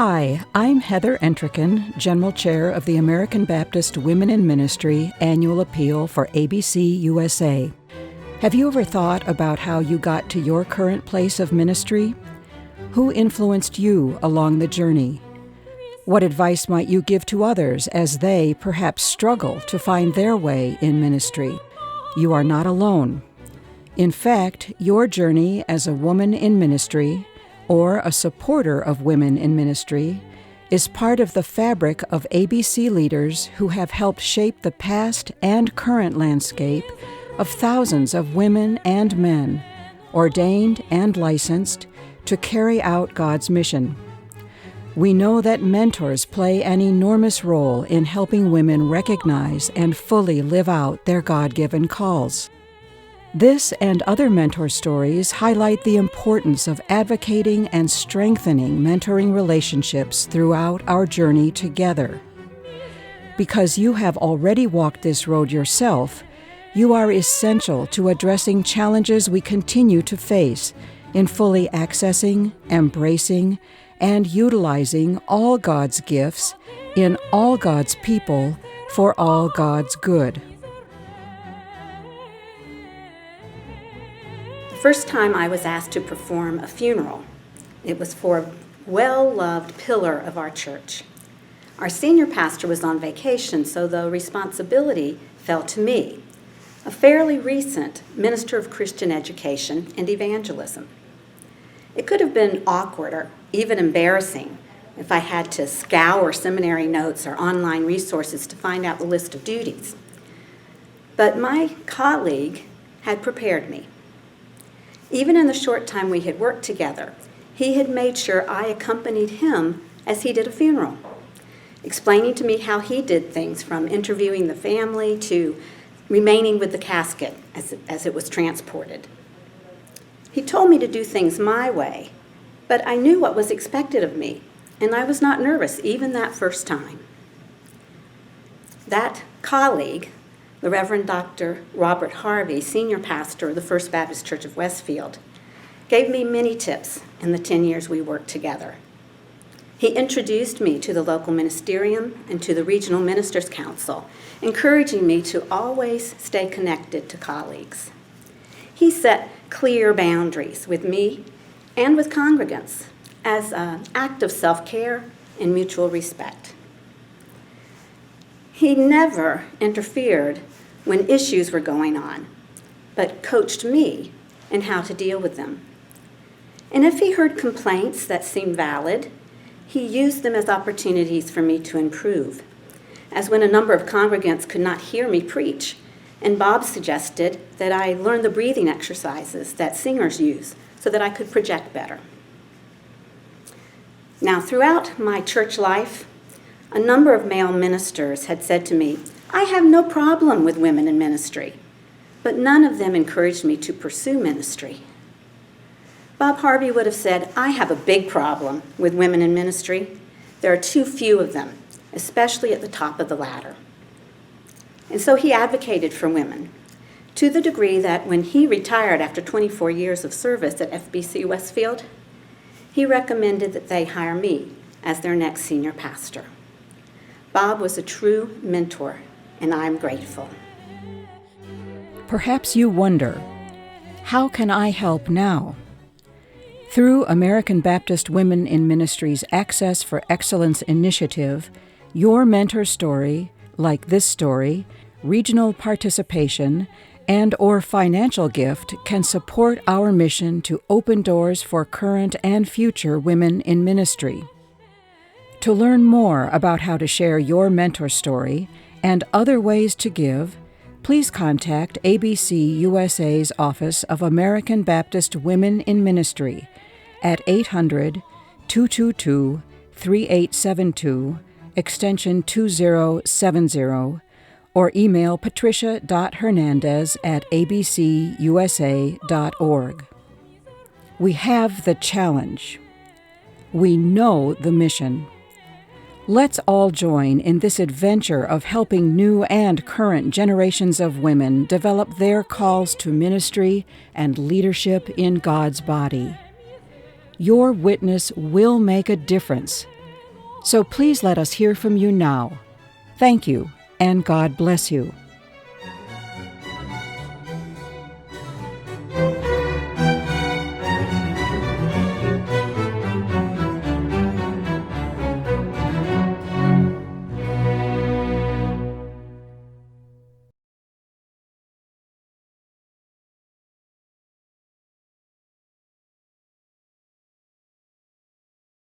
Hi, I'm Heather Entricken, General Chair of the American Baptist Women in Ministry Annual Appeal for ABC USA. Have you ever thought about how you got to your current place of ministry? Who influenced you along the journey? What advice might you give to others as they perhaps struggle to find their way in ministry? You are not alone. In fact, your journey as a woman in ministry or a supporter of women in ministry is part of the fabric of ABC leaders who have helped shape the past and current landscape of thousands of women and men, ordained and licensed, to carry out God's mission. We know that mentors play an enormous role in helping women recognize and fully live out their God-given calls. This and other mentor stories highlight the importance of advocating and strengthening mentoring relationships throughout our journey together. Because you have already walked this road yourself, you are essential to addressing challenges we continue to face in fully accessing, embracing, and utilizing all God's gifts in all God's people for all God's good. The first time I was asked to perform a funeral, it was for a well-loved pillar of our church. Our senior pastor was on vacation, so the responsibility fell to me, a fairly recent minister of Christian education and evangelism. It could have been awkward or even embarrassing if I had to scour seminary notes or online resources to find out the list of duties. But my colleague had prepared me. Even in the short time we had worked together, he had made sure I accompanied him as he did a funeral, explaining to me how he did things from interviewing the family to remaining with the casket as it was transported. He told me to do things my way, but I knew what was expected of me, and I was not nervous even that first time. That colleague, the Reverend Dr. Robert Harvey, senior pastor of the First Baptist Church of Westfield, gave me many tips in the 10 years we worked together. He introduced me to the local ministerium and to the Regional Ministers' Council, encouraging me to always stay connected to colleagues. He set clear boundaries with me and with congregants as an act of self-care and mutual respect. He never interfered when issues were going on, but coached me in how to deal with them. And if he heard complaints that seemed valid, he used them as opportunities for me to improve, as when a number of congregants could not hear me preach, and Bob suggested that I learn the breathing exercises that singers use so that I could project better. Now, throughout my church life, a number of male ministers had said to me, "I have no problem with women in ministry," but none of them encouraged me to pursue ministry. Bob Harvey would have said, "I have a big problem with women in ministry. There are too few of them, especially at the top of the ladder." And so he advocated for women, to the degree that when he retired after 24 years of service at FBC Westfield, he recommended that they hire me as their next senior pastor. Bob was a true mentor, and I'm grateful. Perhaps you wonder, how can I help now? Through American Baptist Women in Ministry's Access for Excellence initiative, your mentor story, like this story, regional participation, and/or financial gift can support our mission to open doors for current and future women in ministry. To learn more about how to share your mentor story and other ways to give, please contact ABC USA's Office of American Baptist Women in Ministry at 800-222-3872, extension 2070, or email patricia.hernandez@abcusa.org. We have the challenge. We know the mission. Let's all join in this adventure of helping new and current generations of women develop their calls to ministry and leadership in God's body. Your witness will make a difference. So please let us hear from you now. Thank you, and God bless you.